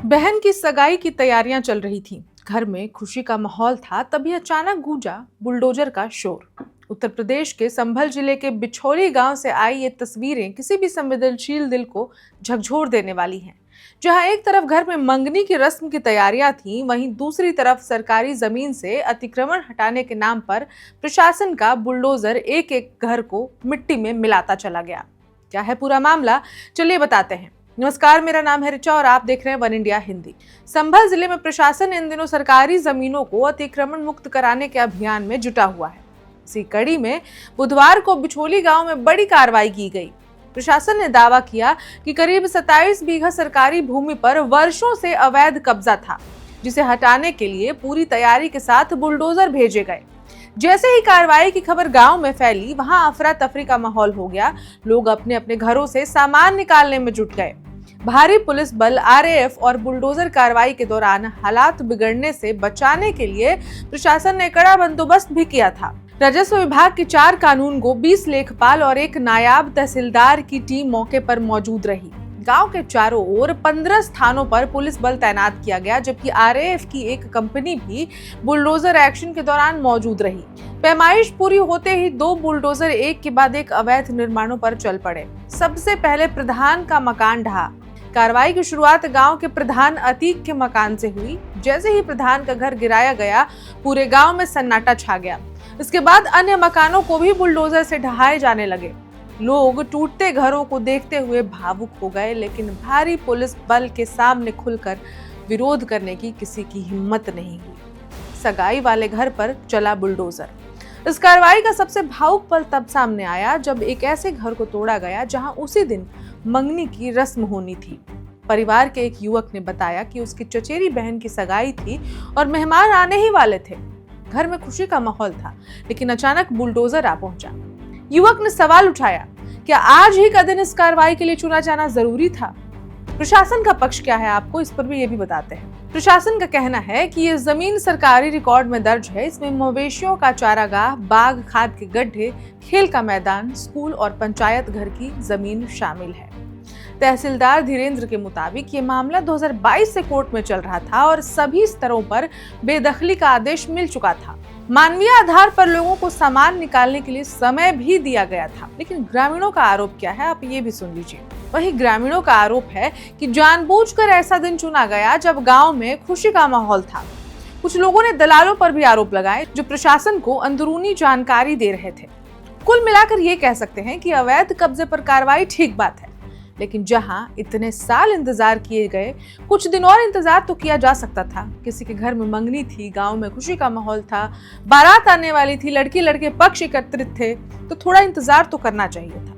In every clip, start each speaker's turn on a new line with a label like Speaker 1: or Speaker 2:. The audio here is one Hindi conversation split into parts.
Speaker 1: बहन की सगाई की तैयारियां चल रही थीं। घर में खुशी का माहौल था, तभी अचानक गूंजा बुलडोजर का शोर। उत्तर प्रदेश के संभल जिले के बिछोली गांव से आई ये तस्वीरें किसी भी संवेदनशील दिल को झकझोर देने वाली हैं। जहां एक तरफ घर में मंगनी की रस्म की तैयारियां थीं, वहीं दूसरी तरफ सरकारी जमीन से अतिक्रमण हटाने के नाम पर प्रशासन का बुलडोजर एक एक घर को मिट्टी में मिलाता चला गया। क्या है पूरा मामला, चलिए बताते हैं। नमस्कार, मेरा नाम है रिचा और आप देख रहे हैं वन इंडिया हिंदी। संभल जिले में प्रशासन इन दिनों सरकारी जमीनों को अतिक्रमण मुक्त कराने के अभियान में जुटा हुआ है। इसी कड़ी में बुधवार को बिछोली गांव में बड़ी कार्रवाई की गई। प्रशासन ने दावा किया कि करीब 27 बीघा सरकारी भूमि पर वर्षों से अवैध कब्जा था, जिसे हटाने के लिए पूरी तैयारी के साथ बुलडोजर भेजे गए। जैसे ही कार्रवाई की खबर गांव में फैली, वहां अफरा तफरी का माहौल हो गया। लोग अपने अपने घरों से सामान निकालने में जुट गए। भारी पुलिस बल, आरएएफ और बुलडोजर कार्रवाई के दौरान हालात बिगड़ने से बचाने के लिए प्रशासन ने कड़ा बंदोबस्त भी किया था। राजस्व विभाग के 4 कानूनगो, 20 लेखपाल और एक नायाब तहसीलदार की टीम मौके पर मौजूद रही। गांव के चारों ओर 15 स्थानों पर पुलिस बल तैनात किया गया, जबकि आरएएफ की एक कंपनी भी बुलडोजर एक्शन के दौरान मौजूद रही। पैमाइश पूरी होते ही 2 बुलडोजर एक के बाद एक अवैध निर्माणों पर चल पड़े। सबसे पहले प्रधान का मकान ढहा। कार्रवाई की शुरुआत गांव के प्रधान अतीक के मकान से हुई। जैसे ही प्रधान का घर गिराया गया, पूरे गांव में सन्नाटा छा गया। इसके बाद अन्य मकानों को भी बुलडोजर से ढहाए जाने लगे। लोग टूटते घरों को देखते हुए भावुक हो गए, लेकिन भारी पुलिस बल के सामने खुलकर विरोध करने की किसी की हिम्मत नहीं हुई। सगाई वाले घर पर चला बुलडोजर। इस कार्रवाई का सबसे भावुक पल तब सामने आया जब एक ऐसे घर को तोड़ा गया जहां उसी दिन मंगनी की रस्म होनी थी। परिवार के एक युवक ने बताया कि उसकी चचेरी बहन की सगाई थी और मेहमान आने ही वाले थे। घर में खुशी का माहौल था, लेकिन अचानक बुलडोजर आ पहुंचा। युवक ने सवाल उठाया, क्या आज ही का दिन इस कार्रवाई के लिए चुना जाना जरूरी था? प्रशासन का पक्ष क्या है, आपको इस पर भी ये भी बताते हैं। प्रशासन का कहना है कि ये जमीन सरकारी रिकॉर्ड में दर्ज है। इसमें मवेशियों का चारागाह, बाग, खाद के गड्ढे, खेल का मैदान, स्कूल और पंचायत घर की जमीन शामिल है। तहसीलदार धीरेन्द्र के मुताबिक ये मामला 2022 से कोर्ट में चल रहा था और सभी स्तरों पर बेदखली का आदेश मिल चुका था। मानवीय आधार पर लोगों को सामान निकालने के लिए समय भी दिया गया था। लेकिन ग्रामीणों का आरोप क्या है, आप ये भी सुन लीजिए। वही ग्रामीणों का आरोप है कि जानबूझकर ऐसा दिन चुना गया जब गांव में खुशी का माहौल था। कुछ लोगों ने दलालों पर भी आरोप लगाए, जो प्रशासन को अंदरूनी जानकारी दे रहे थे। कुल मिलाकर ये कह सकते हैं कि अवैध कब्जे पर कार्रवाई ठीक बात है, लेकिन जहां इतने साल इंतजार किए गए, कुछ दिन और इंतजार तो किया जा सकता था। किसी के घर में मंगनी थी, गांव में खुशी का माहौल था, बारात आने वाली थी, लड़की लड़के पक्ष एकत्रित थे, तो थोड़ा इंतजार तो करना चाहिए था।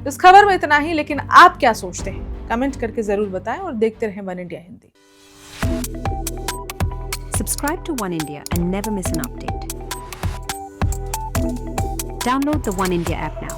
Speaker 1: इस खबर में इतना ही, लेकिन आप क्या सोचते हैं, कमेंट करके जरूर बताएं और देखते रहें one India Hindi.
Speaker 2: Subscribe to One India and never miss an update. Download the One India app now.